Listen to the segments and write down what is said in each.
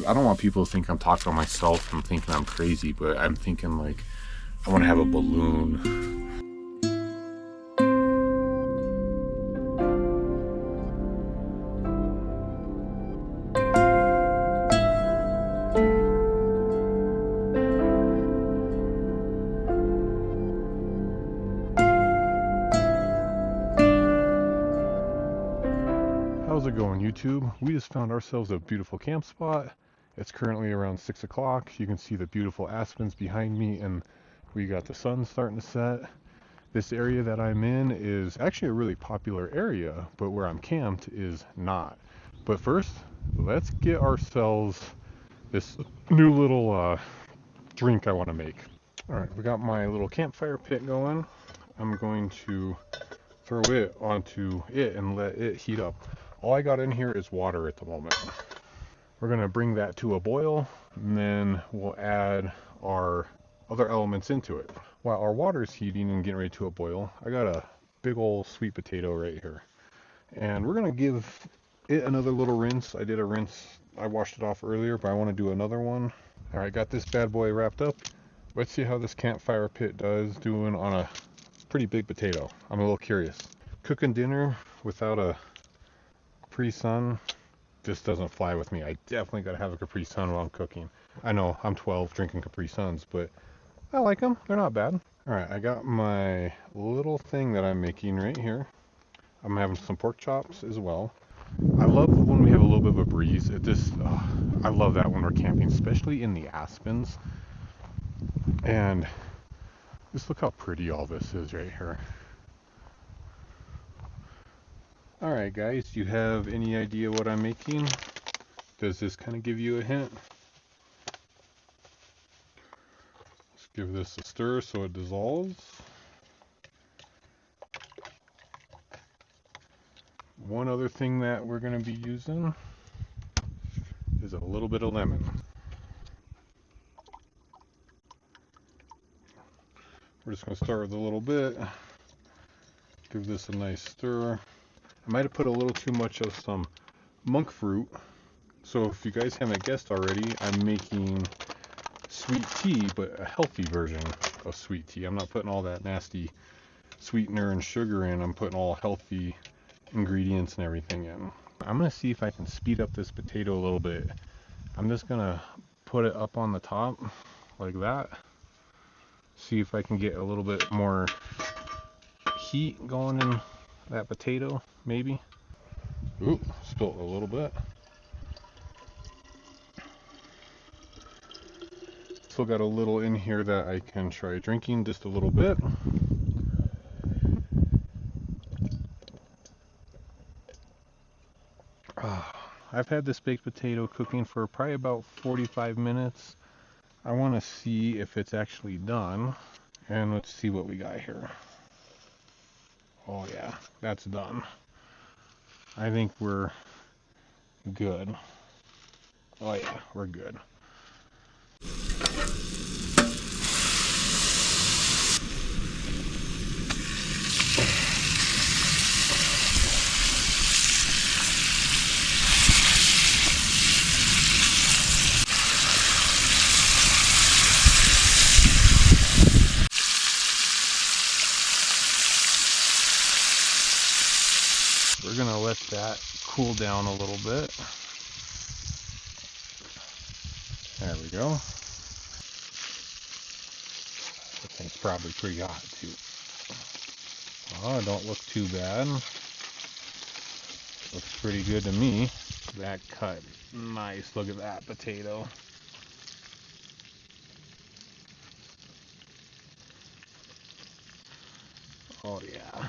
I don't want people to think I'm talking to myself and thinking I'm crazy, but I'm thinking like I want to have a balloon. How's it going, YouTube? We just found ourselves a beautiful camp spot. It's currently around 6 o'clock. You can see the beautiful aspens behind me, and we got the sun starting to set. This area that I'm in is actually a really popular area, but where I'm camped is not. But first, let's get ourselves this new little drink I want to make. Alright, we got my little campfire pit going. I'm going to throw it onto it and let it heat up. All I got in here is water at the moment. We're going to bring that to a boil, and then we'll add our other elements into it. While our water is heating and getting ready to a boil, I got a big old sweet potato right here. And we're going to give it another little rinse. I did a rinse, I washed it off earlier, but I want to do another one. Alright, got this bad boy wrapped up. Let's see how this campfire pit does doing on a pretty big potato. I'm a little curious. Cooking dinner without a Capri Sun just doesn't fly with me. I definitely gotta have a Capri Sun while I'm cooking. I know I'm 12 drinking Capri Suns, but I like them. They're not bad. Alright, I got my little thing that I'm making right here. I'm having some pork chops as well. I love when we have a little bit of a breeze. I love that when we're camping, especially in the Aspens. And just look how pretty all this is right here. Alright guys, do you have any idea what I'm making? Does this kind of give you a hint? Let's give this a stir so it dissolves. One other thing that we're going to be using is a little bit of lemon. We're just going to start with a little bit. Give this a nice stir. I might have put a little too much of some monk fruit. So if you guys haven't guessed already, I'm making sweet tea, but a healthy version of sweet tea. I'm not putting all that nasty sweetener and sugar in. I'm putting all healthy ingredients and everything in. I'm going to see if I can speed up this potato a little bit. I'm just going to put it up on the top like that. See if I can get a little bit more heat going in that potato, maybe. Ooh, spilled a little bit. Still got a little in here that I can try drinking, just a little bit. I've had this baked potato cooking for probably about 45 minutes. I want to see if it's actually done. And let's see what we got here. Oh yeah, that's done. I think we're good. Oh yeah, we're good. We're gonna let that cool down a little bit. There we go. That thing's probably pretty hot too. Oh, don't look too bad. Looks pretty good to me. That cut nice. Look at that potato. Oh yeah.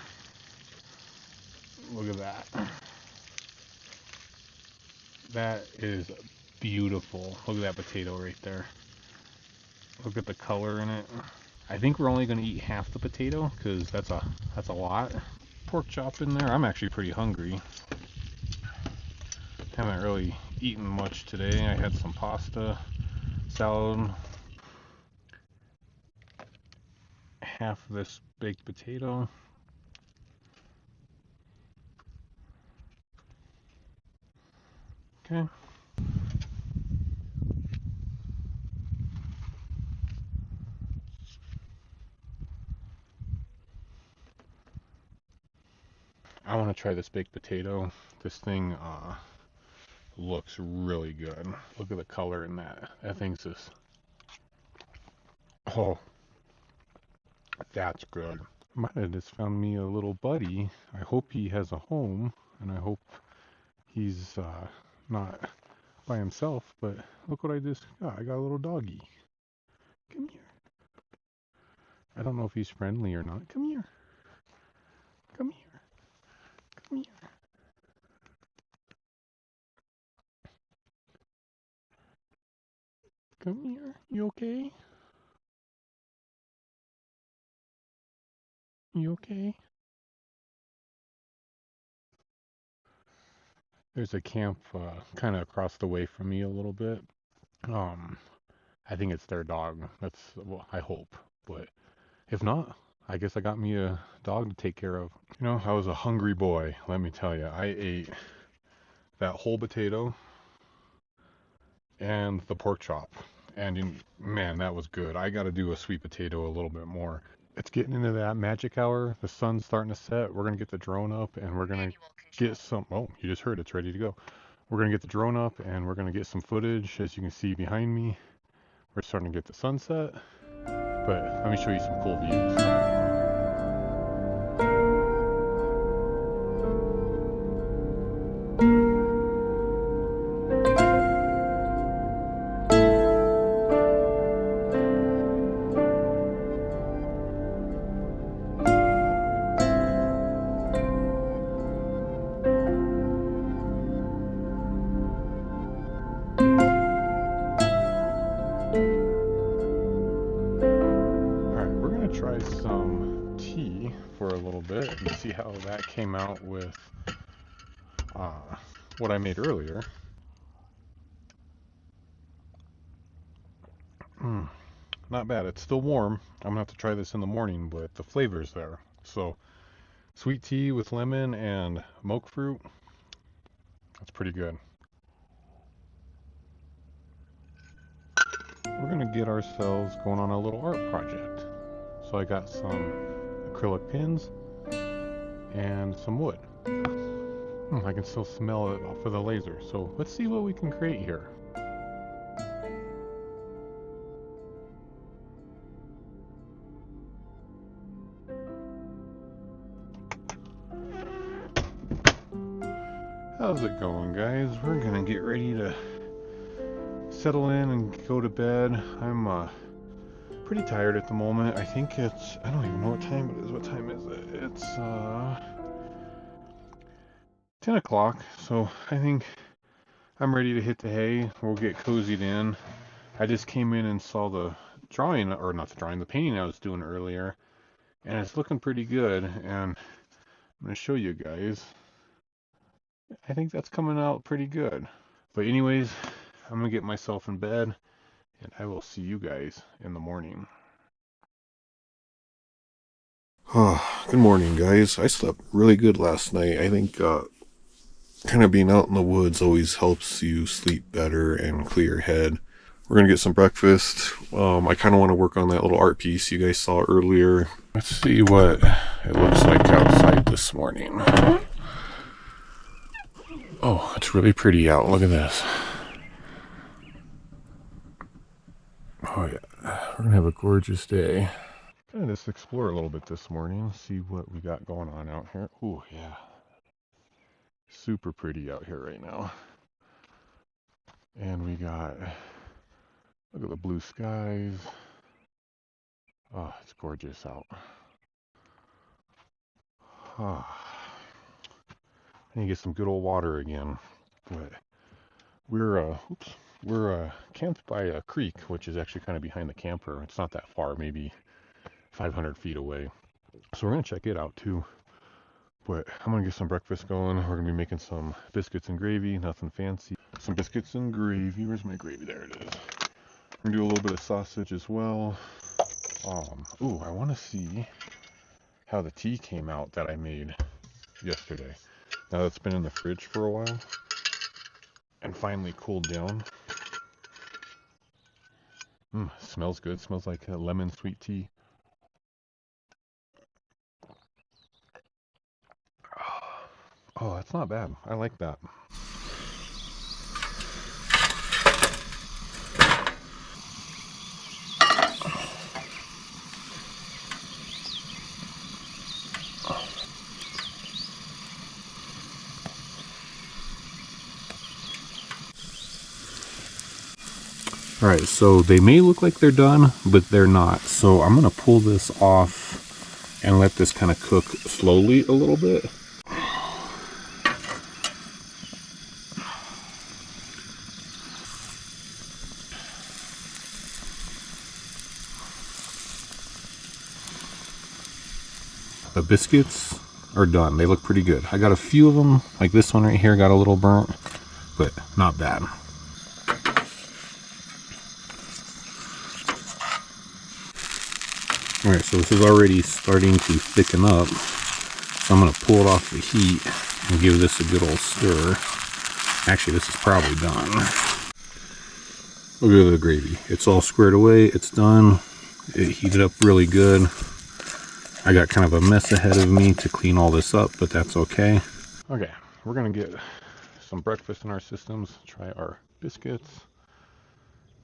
Look at that. That is beautiful. Look at that potato right there. Look at the color in it. I think we're only going to eat half the potato because that's a lot. Pork chop in there. I'm actually pretty hungry. Haven't really eaten much today. I had some pasta, salad, half of this baked potato. Okay. I want to try this baked potato. This thing looks really good. Look at the color in that. That thing's just, oh, that's good. Might have just found me a little buddy. I hope he has a home, and I hope he's not by himself. But look what I just got. I got a little doggy. Come here. I don't know if he's friendly or not. Come here. Come here. Come here. Come here. You okay? You okay? There's a camp kind of across the way from me a little bit. Um, I think it's their dog. That's, well, I hope. But if not, I guess I got me a dog to take care of. You know, I was a hungry boy, let me tell you. I ate that whole potato and the pork chop. And man, that was good. I got to do a sweet potato a little bit more. It's getting into that magic hour. The sun's starting to set. We're going to get the drone up and we're going to get some. Oh, you just heard it's ready to go. We're going to get the drone up and we're going to get some footage. As you can see behind me, we're starting to get the sunset. But let me show you some cool views. Try some tea for a little bit and see how that came out with what I made earlier. Not bad. It's still warm. I'm gonna have to try this in the morning, but the flavor's there. So sweet tea with lemon and monk fruit. That's pretty good. We're gonna get ourselves going on a little art project. So I got some acrylic pins and some wood. I can still smell it off of the laser. So let's see what we can create here. How's it going, guys? We're gonna get ready to settle in and go to bed. I'm pretty tired at the moment. I think it's, I don't even know what time it is. What time is it? It's 10 o'clock, so I think I'm ready to hit the hay. We'll get cozied in. I just came in and saw the drawing, or not the drawing, the painting I was doing earlier, and it's looking pretty good, and I'm going to show you guys. I think that's coming out pretty good. But anyways, I'm going to get myself in bed, and I will see you guys in the morning. Good morning, guys. I slept really good last night. I think kind of being out in the woods always helps you sleep better and clear your head. We're going to get some breakfast. I kind of want to work on that little art piece you guys saw earlier. Let's see what it looks like outside this morning. Oh, it's really pretty out. Look at this. Oh yeah, we're going to have a gorgeous day. Kind of just explore a little bit this morning, see what we got going on out here. Oh yeah, super pretty out here right now. And we got, look at the blue skies. Oh, it's gorgeous out. I need to get some good old water again. But we're camped by a creek, which is actually kind of behind the camper. It's not that far, maybe 500 feet away. So we're gonna check it out too. But I'm gonna get some breakfast going. We're gonna be making some biscuits and gravy, nothing fancy. Some biscuits and gravy. Where's my gravy? There it is. We're gonna do a little bit of sausage as well. Ooh, I want to see how the tea came out that I made yesterday. Now that's been in the fridge for a while and finally cooled down. Smells good. Smells like a lemon sweet tea. Oh, that's not bad. I like that. Alright, so they may look like they're done, but they're not. So I'm going to pull this off and let this kind of cook slowly a little bit. The biscuits are done. They look pretty good. I got a few of them, like this one right here got a little burnt, but not bad. Alright, so this is already starting to thicken up. So I'm going to pull it off the heat and give this a good old stir. Actually, this is probably done. Look at the gravy. It's all squared away. It's done. It heated up really good. I got kind of a mess ahead of me to clean all this up, but that's okay. Okay, we're going to get some breakfast in our systems. Try our biscuits.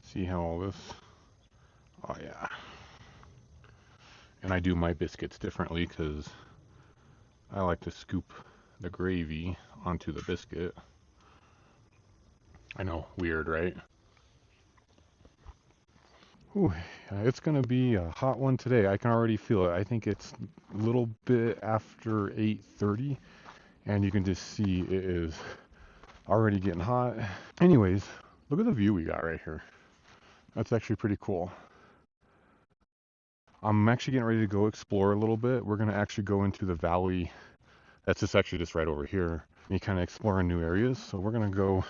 See how all this... Oh, yeah. And I do my biscuits differently because I like to scoop the gravy onto the biscuit. I know, weird, right? Ooh, it's going to be a hot one today. I can already feel it. I think it's a little bit after 8:30, and you can just see it is already getting hot. Anyways, look at the view we got right here. That's actually pretty cool. I'm actually getting ready to go explore a little bit. We're going to actually go into the valley. That's just actually just right over here. And kind of exploring new areas. So we're going to go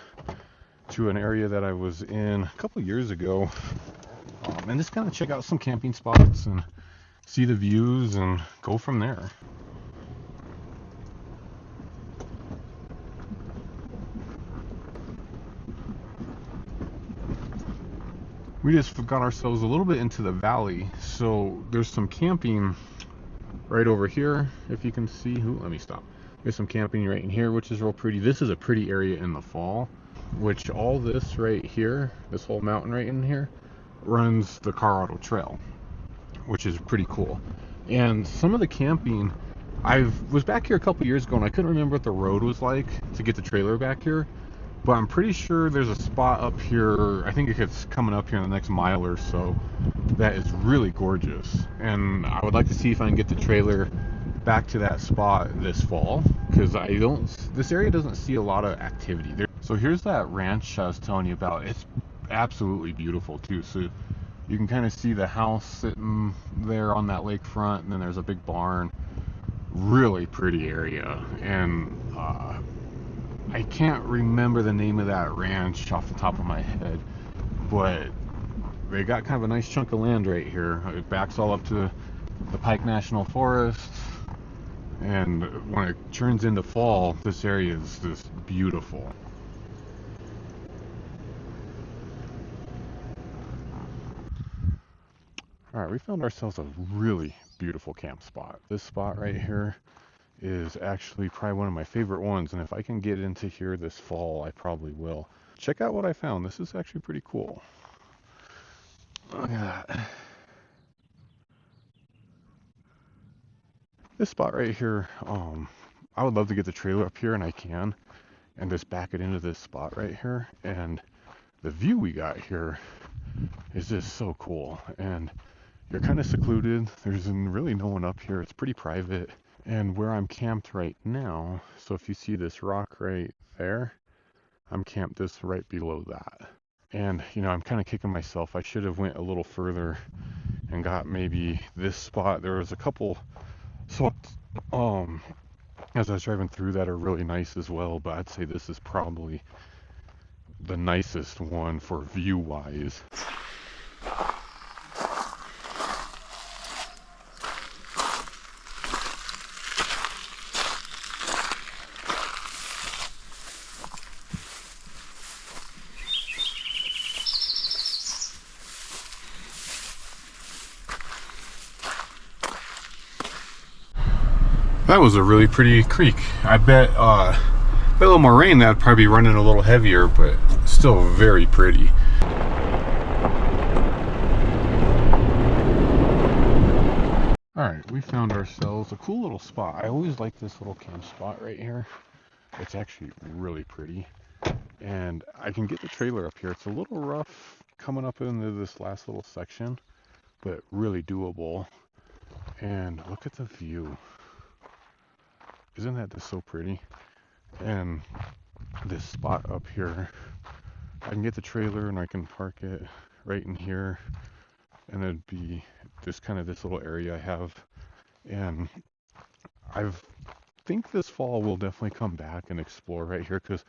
to an area that I was in a couple years ago. And just kind of check out some camping spots and see the views and go from there. We just got ourselves a little bit into the valley, so there's some camping right over here, if you can see. Let me stop. There's some camping right in here, which is real pretty. This is a pretty area in the fall, which all this right here, this whole mountain right in here, runs the Colorado Trail, which is pretty cool. And some of the camping, I was back here a couple years ago and I couldn't remember what the road was like to get the trailer back here. But I'm pretty sure there's a spot up here, I think it's coming up here in the next mile or so, that is really gorgeous. And I would like to see if I can get the trailer back to that spot this fall, because this area doesn't see a lot of activity there. So here's that ranch I was telling you about. It's absolutely beautiful too. So you can kind of see the house sitting there on that lakefront, and then there's a big barn. Really pretty area. And I can't remember the name of that ranch off the top of my head, but they got kind of a nice chunk of land right here. It backs all up to the Pike National Forest, and when it turns into fall, this area is just beautiful. Alright, we found ourselves a really beautiful camp spot. This spot right here is actually probably one of my favorite ones, and if I can get into here this fall, I probably will. Check out what I found. This is actually pretty cool. Look at that. This spot right here, I would love to get the trailer up here, and I can, and just back it into this spot right here, and the view we got here is just so cool. And you're kind of secluded. There's really no one up here. It's pretty private. And where I'm camped right now, so if you see this rock right there, I'm camped just right below that. And, you know, I'm kind of kicking myself. I should have went a little further and got maybe this spot. There was a couple spots, as I was driving through that are really nice as well, but I'd say this is probably the nicest one for view-wise. That was a really pretty creek. I bet with a little more rain that'd probably be running a little heavier, but still very pretty. Alright, we found ourselves a cool little spot. I always like this little camp spot right here. It's actually really pretty. And I can get the trailer up here. It's a little rough coming up into this last little section, but really doable. And look at the view. Isn't that just so pretty? And this spot up here, I can get the trailer and I can park it right in here, and it'd be just kind of this little area I have. And I think this fall we'll definitely come back and explore right here, because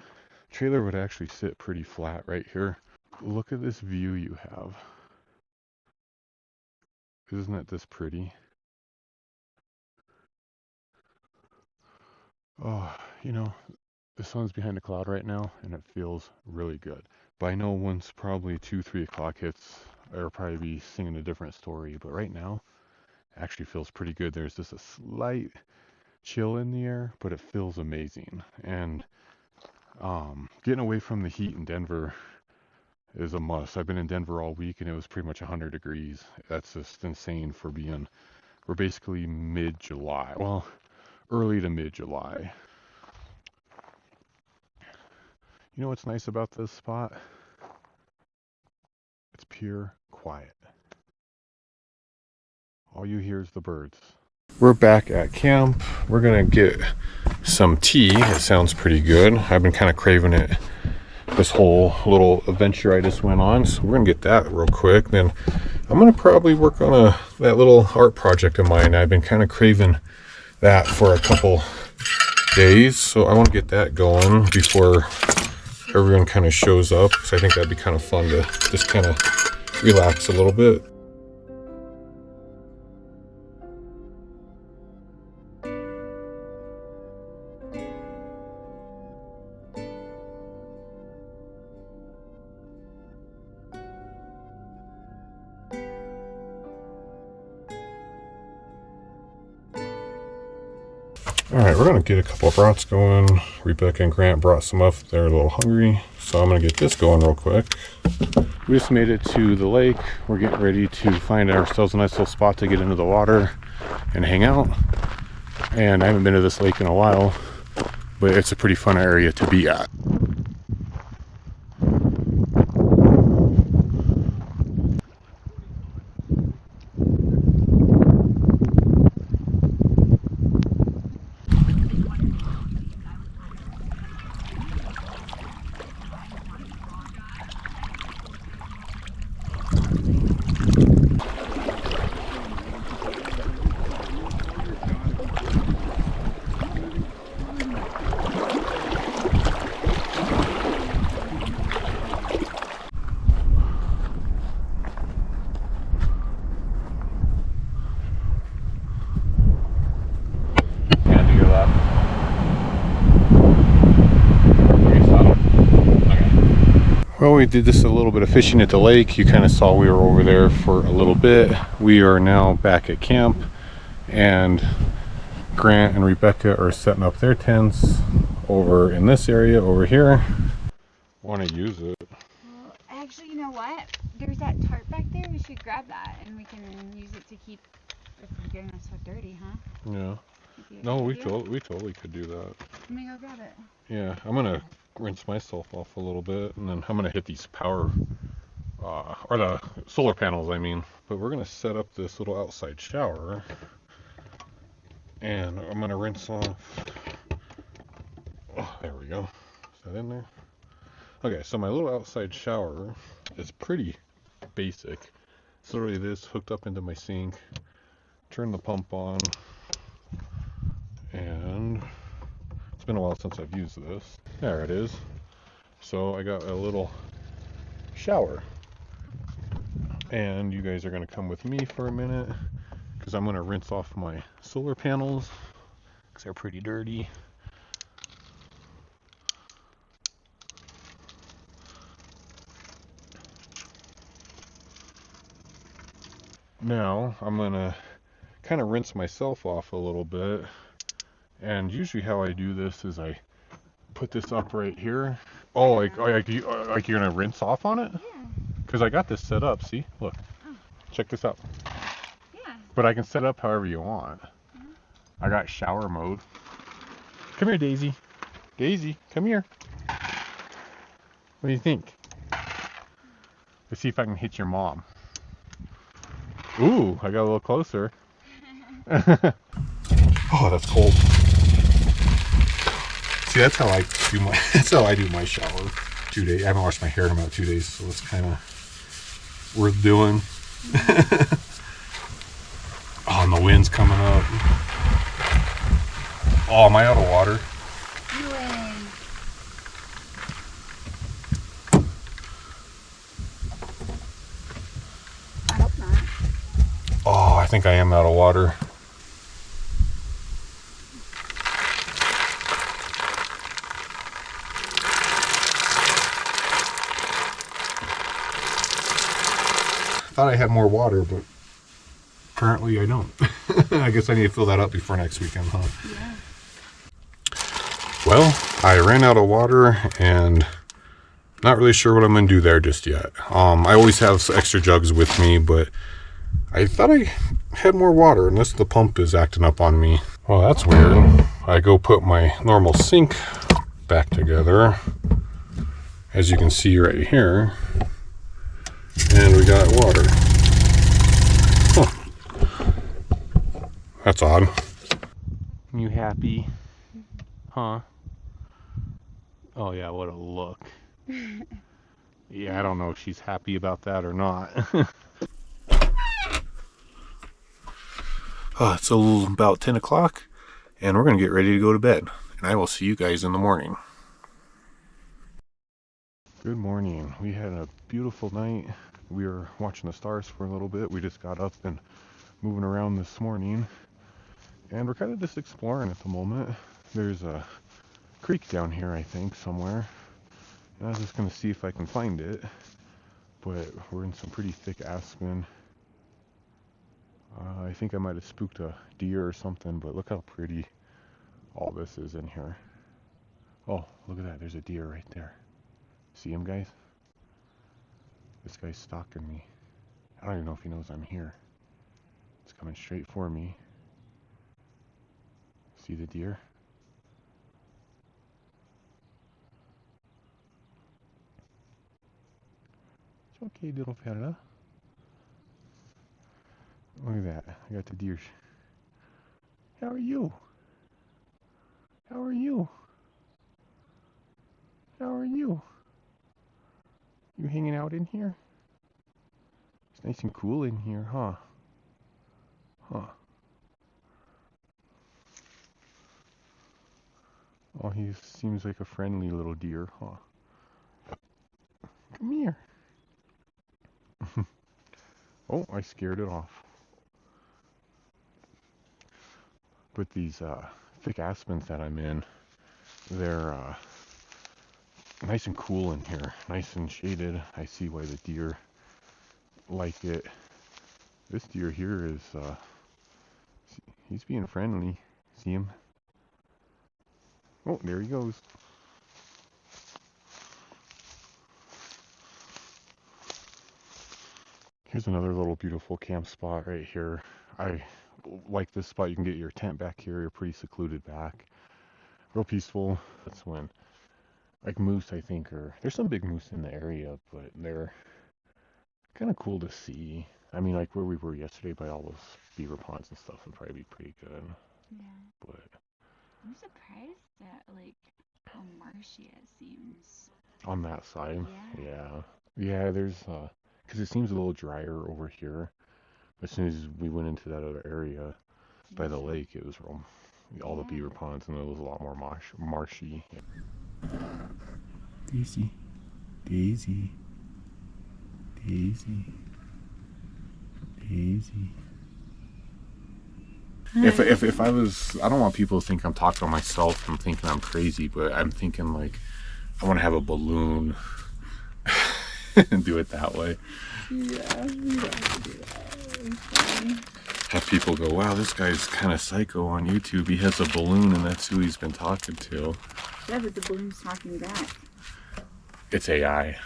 trailer would actually sit pretty flat right here. Look at this view you have. Isn't it this pretty? Oh, you know, the sun's behind a cloud right now and it feels really good. But I know once probably 2-3 o'clock hits, I'll probably be singing a different story. But right now, it actually feels pretty good. There's just a slight chill in the air, but it feels amazing. And getting away from the heat in Denver is a must. I've been in Denver all week and it was pretty much 100 degrees. That's just insane for being, we're basically mid-July. Well, early to mid-July. You know what's nice about this spot? It's pure quiet. All you hear is the birds. We're back at camp. We're gonna get some tea. It sounds pretty good. I've been kind of craving it this whole little adventure I just went on, so we're gonna get that real quick. Then I'm gonna probably work on that little art project of mine. I've been kind of craving that for a couple days, so I want to get that going before everyone kind of shows up, because I think that'd be kind of fun to just kind of relax a little bit. Alright, we're going to get a couple of brats going. Rebecca and Grant brought some up. They're a little hungry, so I'm going to get this going real quick. We just made it to the lake. We're getting ready to find ourselves a nice little spot to get into the water and hang out. And I haven't been to this lake in a while, but it's a pretty fun area to be at. Well, we did just a little bit of fishing at the lake. You kind of saw we were over there for a little bit. We are now back at camp, and Grant and Rebecca are setting up their tents over in this area over here. Want to use it? Well, actually, you know what? There's that tarp back there. We should grab that, and we can use it to keep if we're getting us so dirty, huh? Yeah. No, we totally could do that. Let me go grab it. Yeah, I'm gonna rinse myself off a little bit, and then I'm gonna hit these power or the solar panels, I mean. But we're gonna set up this little outside shower, and I'm gonna rinse off. Oh, there we go. Is that in there? Okay, so my little outside shower is pretty basic. It's literally this hooked up into my sink. Turn the pump on, and it's been a while since I've used this. There it is. So I got a little shower, and you guys are going to come with me for a minute, because I'm going to rinse off my solar panels because they're pretty dirty. Now I'm going to kind of rinse myself off a little bit And usually how I do this is I put this up right here. Oh, like you're gonna rinse off on it? Yeah. Because I got this set up. See, look, check this out. Yeah. But I can set up however you want. I got shower mode. Come here, Daisy. Daisy, come here. What do you think? Let's see if I can hit your mom. Ooh, I got a little closer. Oh, that's cold. See, that's how I do my shower. 2 days. I haven't washed my hair in about 2 days, so it's kind of worth doing. Oh, and the wind's coming up. Oh, am I out of water? I hope not. Oh, I think I am out of water. Thought I had more water, but apparently I don't. I guess I need to fill that up before next weekend, huh? Yeah. Well, I ran out of water and not really sure what I'm going to do there just yet. I always have extra jugs with me, but I thought I had more water unless the pump is acting up on me. Well, that's weird. I go put my normal sink back together, as you can see right here, and we got water. Huh. That's odd. You happy? Huh? Oh yeah, what a look. Yeah, I don't know if she's happy about that or not. It's about 10 o'clock, and we're going to get ready to go to bed. And I will see you guys in the morning. Good morning. We had a beautiful night. We were watching the stars for a little bit. We just got up and moving around this morning. And we're kind of just exploring at the moment. There's a creek down here, I think, somewhere. And I was just going to see if I can find it. But we're in some pretty thick aspen. I think I might have spooked a deer or something, but look how pretty all this is in here. Oh, look at that. There's a deer right there. See him, guys? This guy's stalking me. I don't even know if he knows I'm here. It's coming straight for me. See the deer? It's okay, little fella. Look at that. I got the deer. How are you? How are you? How are you? You hanging out in here? It's nice and cool in here, huh? Huh. Oh, he seems like a friendly little deer, huh? Come here. Oh, I scared it off. But these thick aspens that I'm in, they're nice and cool in here, nice and shaded. I see why the deer like it. This deer here is, he's being friendly. See him? Oh, there he goes. Here's another little beautiful camp spot right here. I like this spot. You can get your tent back here. You're pretty secluded back. Real peaceful. That's when, like moose, I think, or there's some big moose in the area, but they're kind of cool to see. I mean, like where we were yesterday by all those beaver ponds and stuff would probably be pretty good. Yeah. But I'm surprised at like how marshy it seems. on that side, Yeah. yeah, there's because it seems a little drier over here. As soon as we went into that other area by the lake, it was all the beaver ponds, and it was a lot more marshy. Daisy, Daisy, Daisy, Daisy. If I was, I don't want people to think I'm talking to myself and thinking I'm crazy, but I'm thinking like I want to have a balloon and do it that way. Yeah, we have to do that. have people go, wow, this guy's kind of psycho on YouTube. He has a balloon and that's who he's been talking to. Yeah, but the balloon's talking back. It's AI.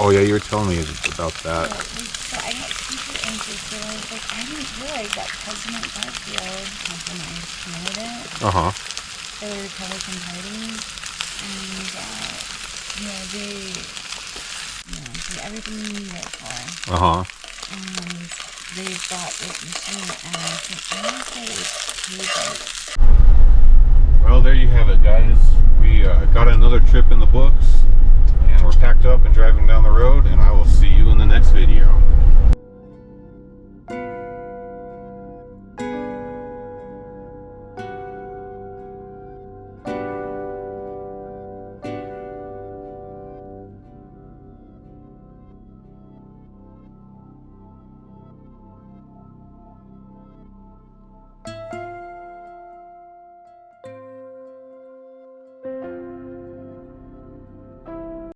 Oh yeah, you were telling me about that. So I got super anxious because I was like, I didn't realize that President Garfield compromised candidate for the Republican Party, and they do everything you need it for. And they've got this machine, and I think I want to say it was paper. Well, there you have it, guys. We got another trip in the books, and we're packed up and driving down the